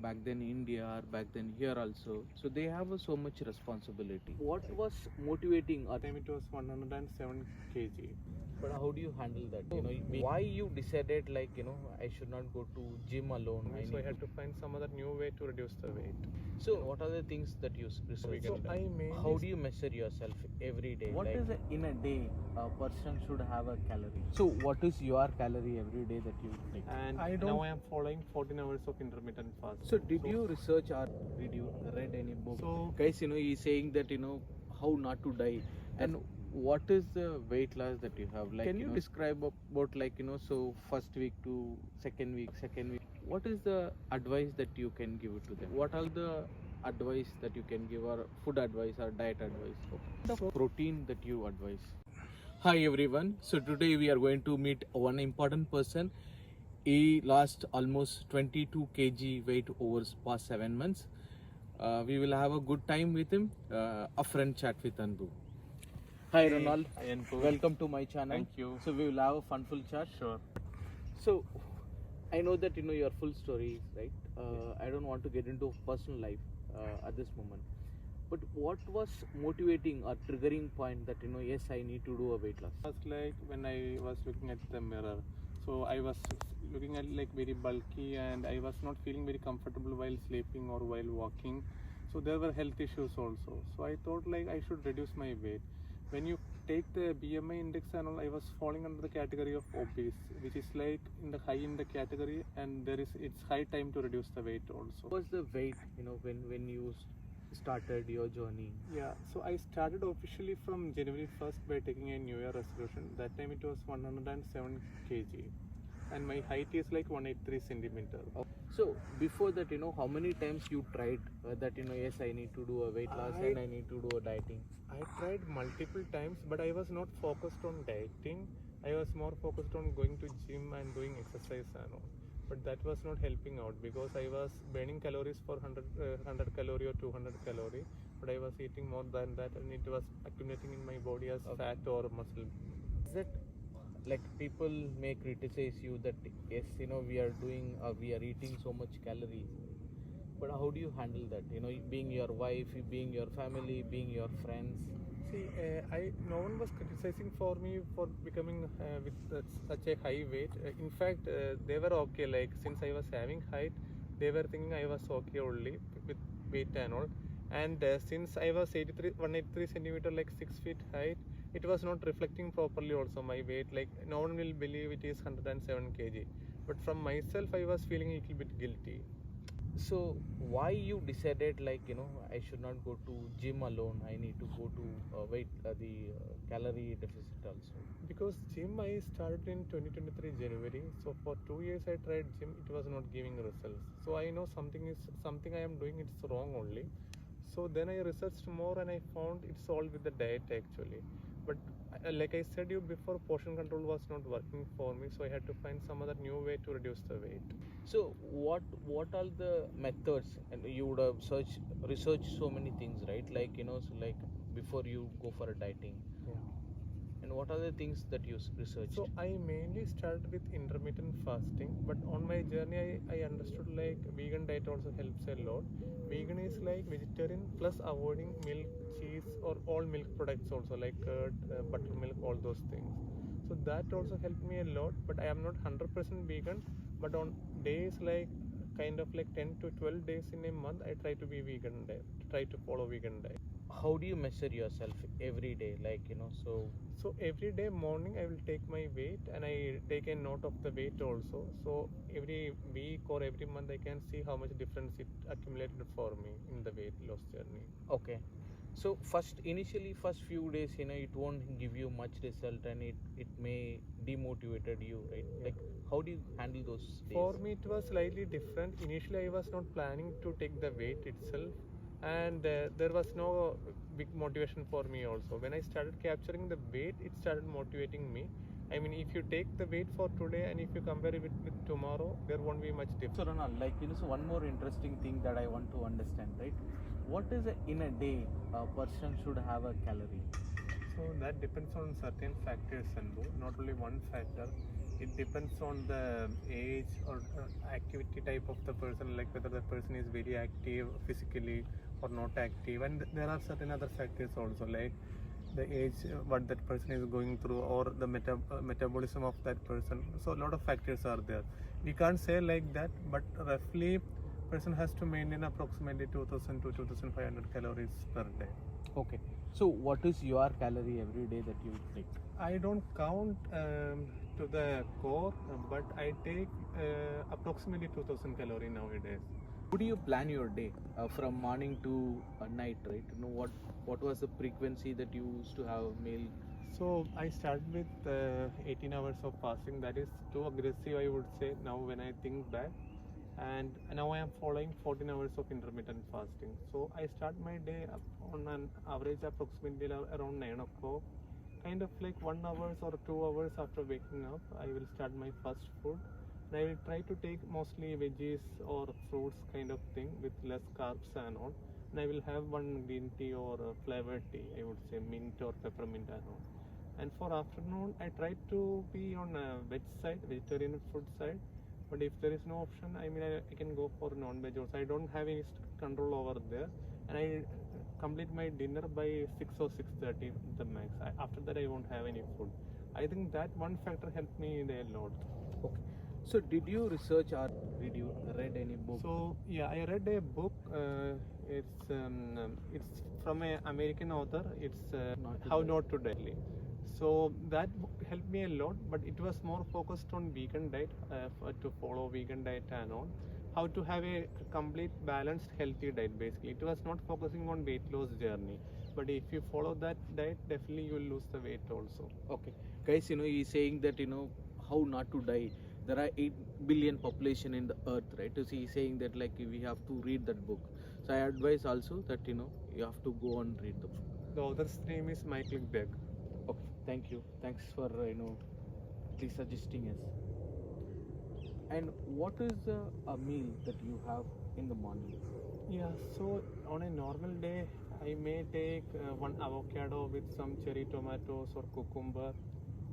back then India or back then here also. So they have so much responsibility. What was motivating or Time it was 107 kg. but how do you handle that? Why you decided I should not go to gym alone? So I had to find some other new way to reduce the weight. So what are the things that you research? So I mainly How do you measure yourself every day? What is in a day a person should have a calorie? So what is your calorie every day that you take? and now I am following 14 hours of intermittent fast. So did you research or did you read any book? So Guys, he's saying that how not to die and what is the weight loss that you have? Can you describe about so first week to second week? What is the advice that you can give it to them? What are the advice that you can give or food advice or diet advice? The protein that you advise. Hi everyone. So today we are going to meet one important person. He lost almost 22 kg weight over past 7 months. We will have a good time with him. A friend chat with Anbu. Hi Ronald. Hi, Anbu. Welcome to my channel. Thank you. So we will have a funful chat. Sure. So I know that your full story, right? I don't want to get into personal life at this moment. But what was motivating or triggering point that yes, I need to do a weight loss? It was like when I was looking at the mirror. So I was looking at like very bulky and I was not feeling very comfortable while sleeping or while walking. So there were health issues also. So I thought like I should reduce my weight. When you take the BMI index and all, I was falling under the category of obese, which is like high in the category, and it's high time to reduce the weight also. What was the weight when you started your journey? Yeah, so I started officially from January 1st by taking a New Year resolution. That time it was 107 kg and my height is like 183 centimeter. So before that, how many times you tried that yes, I need to do a weight loss and I need to do a dieting? I tried multiple times, but I was not focused on dieting. I was more focused on going to gym and doing exercise and all. But that was not helping out because I was burning calories for 100 calorie or 200 calorie, but I was eating more than that and it was accumulating in my body as fat or muscle. Is it like people may criticize you that yes, we are eating so much calories, but how do you handle that? Being your wife, being your family, being your friends. See, no one was criticizing for me for becoming with such a high weight. In fact, they were okay. Like since I was having height, they were thinking I was okay only with weight and all. And since I was 183 centimeter, like 6 feet height, it was not reflecting properly also my weight. Like no one will believe it is 107 kg. But from myself, I was feeling a little bit guilty. So why you decided I should not go to gym alone? I need to go to the calorie deficit also. Because gym I started in 2023 January. So for 2 years I tried gym. It was not giving results. So I know something I am doing. It's wrong only. So then I researched more and I found it's all with the diet actually. But like I said you before, portion control was not working for me, so I had to find some other new way to reduce the weight. So what are the methods? And you would have researched so many things, right? Before you go for a dieting. Yeah. And what are the things that you researched? So I mainly started with intermittent fasting, but on my journey I understood like vegan diet also helps a lot. Vegan is like vegetarian plus avoiding milk, cheese or all milk products also like curd, buttermilk, all those things. So that also helped me a lot, but I am not 100% vegan, but on days like kind of like 10 to 12 days in a month I try to be vegan diet, try to follow vegan diet. How do you measure yourself every day? So every day morning I will take my weight and I take a note of the weight also. So every week or every month I can see how much difference it accumulated for me in the weight loss journey. Okay. So initially first few days, it won't give you much result and it may demotivated you, right? Yeah. Like how do you handle those days? For me it was slightly different. Initially I was not planning to take the weight itself. And there was no big motivation for me also. When I started capturing the weight, it started motivating me. I mean, if you take the weight for today and if you compare it with tomorrow, there won't be much difference. So Ronald, so one more interesting thing that I want to understand, right? What is in a day a person should have a calorie? So that depends on certain factors, Sanbu, not only one factor. it depends on the age or activity type of the person, like whether the person is very active physically or not active, and there are certain other factors also, like the age, what that person is going through, or the metabolism of that person. So a lot of factors are there. We can't say like that, but roughly person has to maintain approximately 2000 to 2500 calories per day. Okay. So what is your calorie every day that you take? I don't count to the core, but I take approximately 2000 calorie nowadays. How do you plan your day from morning to night, right? What was the frequency that you used to have meal? So I started with 18 hours of fasting. That is too aggressive, I would say, now when I think back. And now I am following 14 hours of intermittent fasting. So I start my day on an average approximately around 9 o'clock. Kind of like 1 hour or 2 hours after waking up, I will start my first food. And I will try to take mostly veggies or fruits kind of thing with less carbs and all. And I will have one green tea or flavored tea, I would say mint or peppermint and all. And for afternoon, I try to be on a veg side, vegetarian food side. But if there is no option, I mean, I can go for non-veg also. I don't have any control over there, and I complete my dinner by 6 or 6:30 the max. After that, I won't have any food. I think that one factor helped me a lot. Okay. So did you research or did you read any book? So yeah, I read a book. It's from an American author. It's How Not to Die. So that book helped me a lot, but it was more focused on vegan diet, to follow vegan diet and all. How to have a complete balanced healthy diet basically. It was not focusing on weight loss journey, but if you follow that diet, definitely you will lose the weight also. Okay, guys, he's saying that how not to die. There are 8 billion population in the earth, right? So he's saying that like we have to read that book. So I advise also that you have to go and read the book. The author's name is Michael Beck. Okay, thank you. Thanks for at least suggesting us. And what is a meal that you have in the morning? Yeah, so on a normal day, I may take one avocado with some cherry tomatoes or cucumber.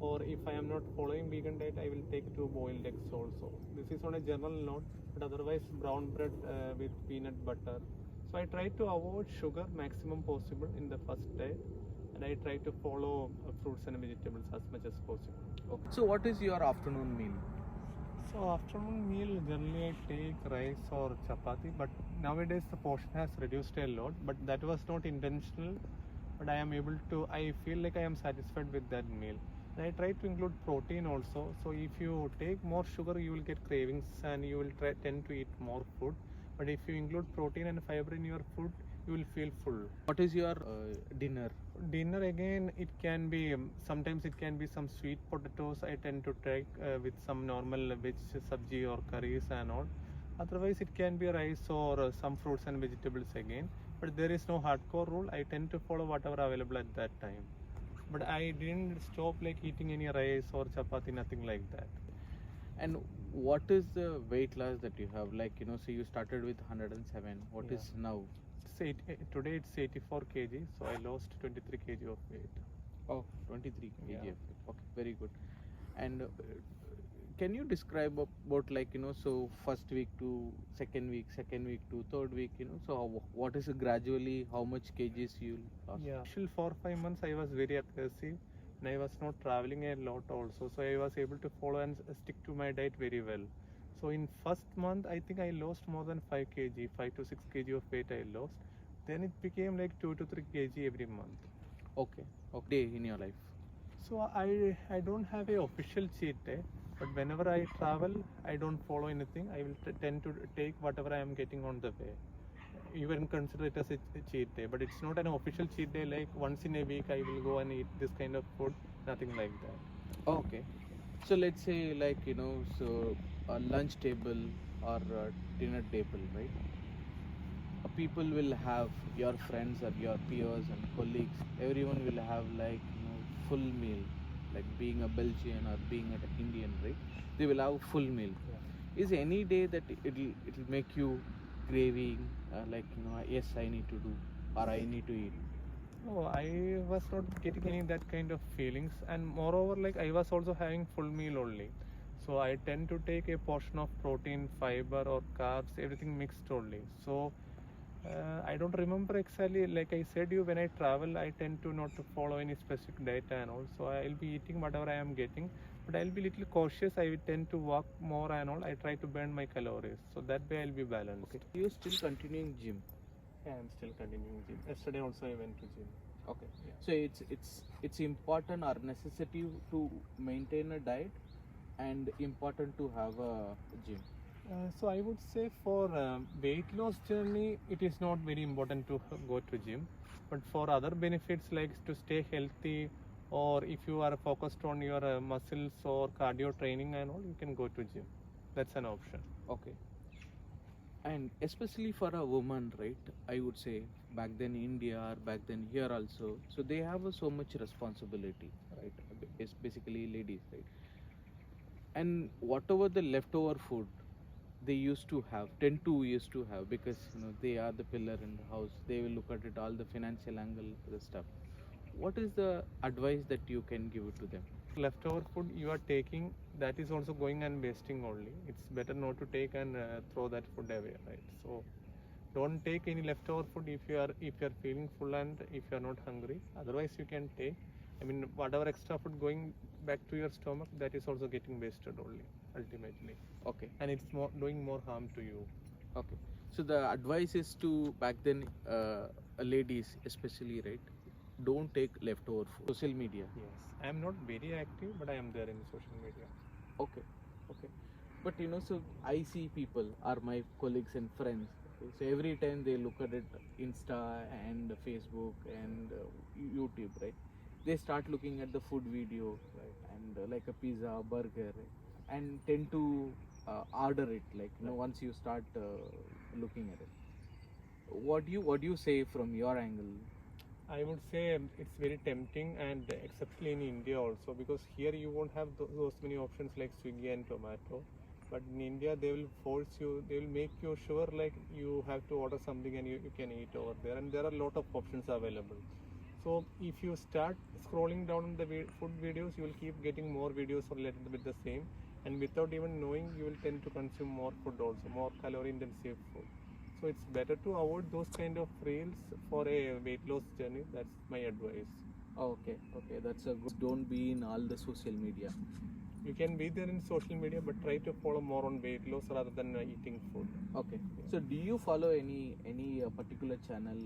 Or if I am not following vegan diet, I will take 2 boiled eggs also. This is on a general note, but otherwise brown bread with peanut butter. So I try to avoid sugar maximum possible in the first day, and I try to follow fruits and vegetables as much as possible. Okay. So what is your afternoon meal? So afternoon meal generally I take rice or chapati, but nowadays the portion has reduced a lot, but that was not intentional, but I feel like I am satisfied with that meal. And I try to include protein also, so if you take more sugar you will get cravings and you will tend to eat more food, but if you include protein and fiber in your food, you will feel full. What is your dinner? Dinner again, it can be sometimes it can be some sweet potatoes I tend to take with some normal veg sabji or curries and all. Otherwise it can be rice or some fruits and vegetables again, but there is no hardcore rule. I tend to follow whatever available at that time, but I didn't stop like eating any rice or chapati, nothing like that. And what is the weight loss that you have? Like so you started with 107. What Yeah. is now? Today it's 84 kg, so I lost 23 kg of weight. Oh, 23 kg. Yeah. Okay, very good. And can you describe about like so first week to second week to third week, so what is gradually how much kgs you lost? Yeah, initial 4 or 5 months I was very aggressive and I was not traveling a lot also, so I was able to follow and stick to my diet very well. So in first month I think I lost more than 5 kg, 5 to 6 kg of weight I lost. Then it became like 2 to 3 kg every month. Okay, in your life. So I don't have a official cheat day, but whenever I travel, I don't follow anything. I will tend to take whatever I am getting on the way. You can consider it as a cheat day, but it's not an official cheat day like once in a week I will go and eat this kind of food, nothing like that. Okay, so let's say like so a lunch table or a dinner table, right? People will have your friends or your peers and colleagues, everyone will have like full meal, like being a Belgian or being an Indian, right? They will have full meal. Yeah. Is any day that it'll make you craving, like yes I need to do or I need to eat? No, I was not getting any that kind of feelings, and moreover, like I was also having full meal only. So I tend to take a portion of protein, fiber, or carbs, everything mixed only. So I don't remember exactly. Like I said, you when I travel, I tend to not to follow any specific diet and all. So I'll be eating whatever I am getting, but I'll be little cautious. I will tend to walk more and all. I try to burn my calories, so that way I'll be balanced. Okay. You still continuing gym? Yeah, I'm still continuing gym. Yesterday also I went to gym. Okay. Yeah. So it's important or necessity to maintain a diet and important to have a gym. So I would say for weight loss journey, it is not very important to go to gym, but for other benefits like to stay healthy, or if you are focused on your muscles or cardio training and all, you can go to gym. That's an option. Okay. And especially for a woman, right? I would say back then India or back then here also. So they have so much responsibility, right? It's basically ladies, right? And whatever the leftover food they used to have, tend to used to have, because they are the pillar in the house. They will look at it all the financial angle, the stuff. What is the advice that you can give it to them? Leftover food you are taking, that is also going and wasting only. It's better not to take and throw that food away, right? So don't take any leftover food if you are feeling full and if you are not hungry. Otherwise you can take. I mean, whatever extra food going back to your stomach, that is also getting wasted only ultimately, Okay. and it's doing more harm to you. Okay. So the advice is to back then, ladies especially, right? Don't take leftover food. Social media. Yes, I am not very active, but I am there in social media. Okay. Okay. But so I see people are my colleagues and friends. Okay? So every time they look at it, Insta and Facebook and YouTube, right? They start looking at the food video, right? And like a pizza, burger, right? And tend to order it. Like once you start looking at it, what do you say from your angle? I would say it's very tempting, and especially in India also, because here you won't have those many options like Swiggy and Tomato. But in India, they will force you, they will make you sure like you have to order something and you can eat over there, and there are a lot of options available. So if you start scrolling down the food videos, you will keep getting more videos or little bit the same, and without even knowing, you will tend to consume more food also, more calorie intensive food. So it's better to avoid those kind of reels for a weight loss journey. That's my advice. Okay, okay, that's a good. Don't be in all the social media. You can be there in social media, but try to follow more on weight loss rather than eating food. Okay. So do you follow any particular channel?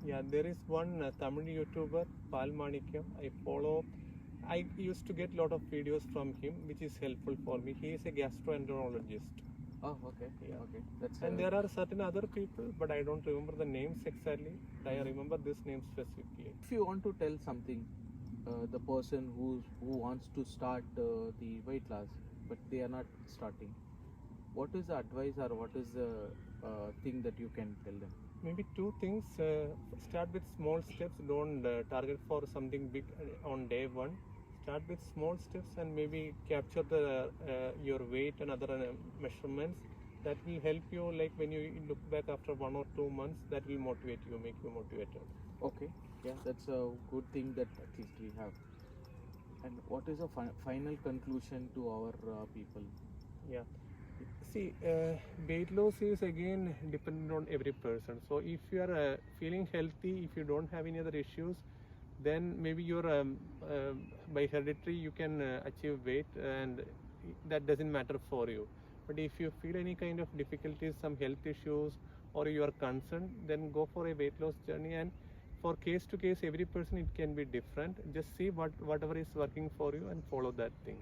Yeah, there is one Tamil YouTuber, Pal Manikyam. I follow. I used to get a lot of videos from him, which is helpful for me. He is a gastroenterologist. Oh, okay. Yeah. Okay. That's And there are certain other people, but I don't remember the names exactly. I remember this name specifically. If you want to tell something, the person who wants to start the weight loss, but they are not starting, what is the advice or what is the thing that you can tell them? Maybe two things. Start with small steps. Don't target for something big on day one. Start with small steps and maybe capture the your weight and other measurements. That will help you. Like when you look back after 1 or 2 months, that will motivate you, make you motivated. Okay. Yeah, that's a good thing that at least we have. And what is the final conclusion to our people? Yeah. See, weight loss is again dependent on every person. So if you are feeling healthy, if you don't have any other issues, then maybe you're by hereditary you can achieve weight, and that doesn't matter for you. But if you feel any kind of difficulties, some health issues, or you are concerned, then go for a weight loss journey. And for case to case, every person it can be different. Just see whatever is working for you and follow that thing.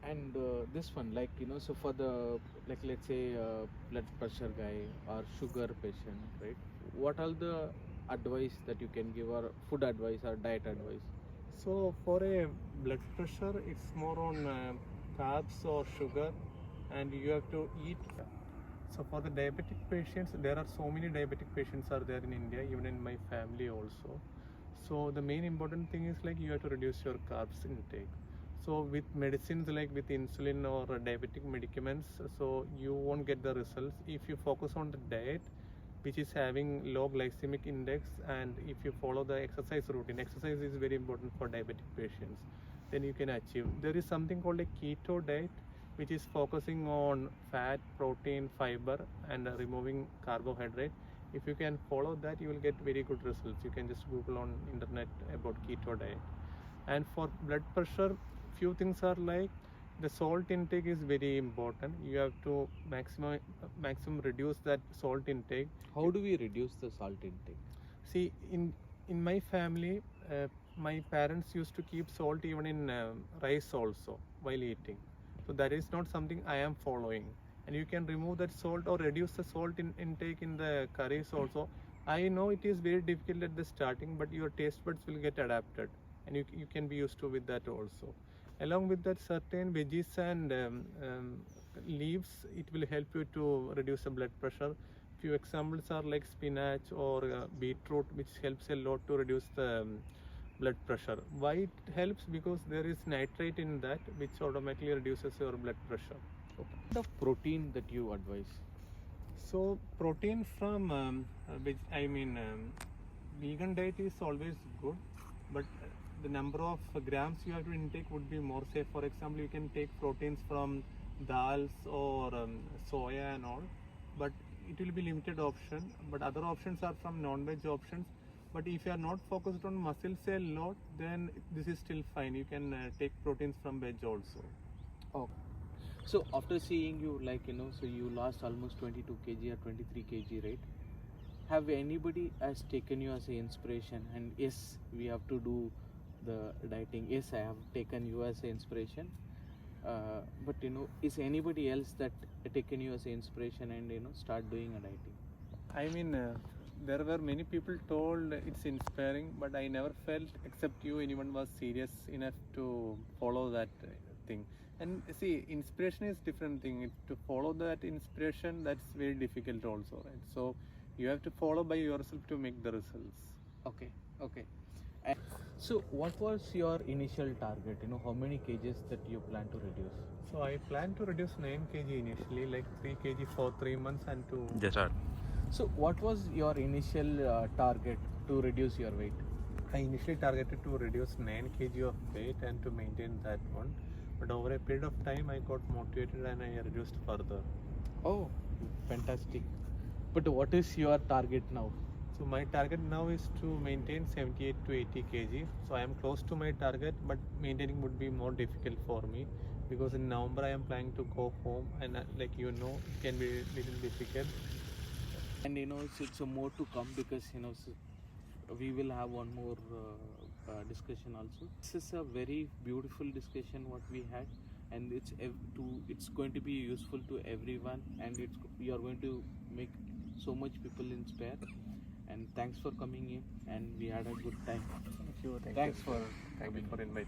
And this one, like so for the, like, let's say blood pressure guy or sugar patient, right? What are the advice that you can give, or food advice or diet advice? So for a blood pressure, it's more on carbs or sugar, and you have to eat. So for the diabetic patients, there are so many diabetic patients are there in India, even in my family also. So the main important thing is like you have to reduce your carbs intake. So with medicines like with insulin or diabetic medicaments, so you won't get the results. If you focus on the diet, which is having low glycemic index, and if you follow the exercise routine, exercise is very important for diabetic patients, then you can achieve. There is something called a keto diet, which is focusing on fat, protein, fiber, and removing carbohydrate. If you can follow that, you will get very good results. You can just Google on internet about keto diet. And for blood pressure, few things are like the salt intake is very important. You have to maximum reduce that salt intake. How do we reduce the salt intake? See, in my family, my parents used to keep salt even in rice also while eating. So that is not something I am following. And you can remove that salt or reduce the salt intake in the curries also. I know it is very difficult at the starting, but your taste buds will get adapted, and you can be used to with that also. Along with that, certain veggies and leaves, it will help you to reduce the blood pressure. Few examples are like spinach or beetroot, which helps a lot to reduce the blood pressure. Why it helps? Because there is nitrate in that, which automatically reduces your blood pressure. Okay. The protein that you advise? So protein from vegan diet is always good, but the number of grams you have to intake would be more safe. For example, you can take proteins from dals or soya and all, but it will be limited option. But other options are from non-veg options. But if you are not focused on muscle cell load, then this is still fine. You can take proteins from veg also. Oh. So after seeing you, so you lost almost 22 kg or 23 kg, right? Have anybody has taken you as an inspiration? And yes, we have to do the dieting. Yes, I have taken you as an inspiration. But is anybody else that taken you as an inspiration and start doing a dieting? There were many people told it's inspiring, but I never felt, except you, anyone was serious enough to follow that thing. And see, inspiration is different thing. To follow that inspiration, that's very difficult also, right? So you have to follow by yourself to make the results. Okay. And so what was your initial target? How many kgs that you plan to reduce? So I plan to reduce 9 kg initially, like 3 kg for 3 months and to... Dietary. So what was your initial target to reduce your weight? I initially targeted to reduce 9 kg of weight and to maintain that one. But over a period of time, I got motivated and I reduced further. Oh, fantastic. But what is your target now? So my target now is to maintain 78 to 80 kg. So I am close to my target, but maintaining would be more difficult for me, because in November I am planning to go home, and it can be a little difficult. And it's more to come, because we will have one more discussion also. This is a very beautiful discussion what we had, and it's going to be useful to everyone, and you are going to make so much people inspired. And thanks for coming in, and we had a good time. Thank you. Thanks for inviting me.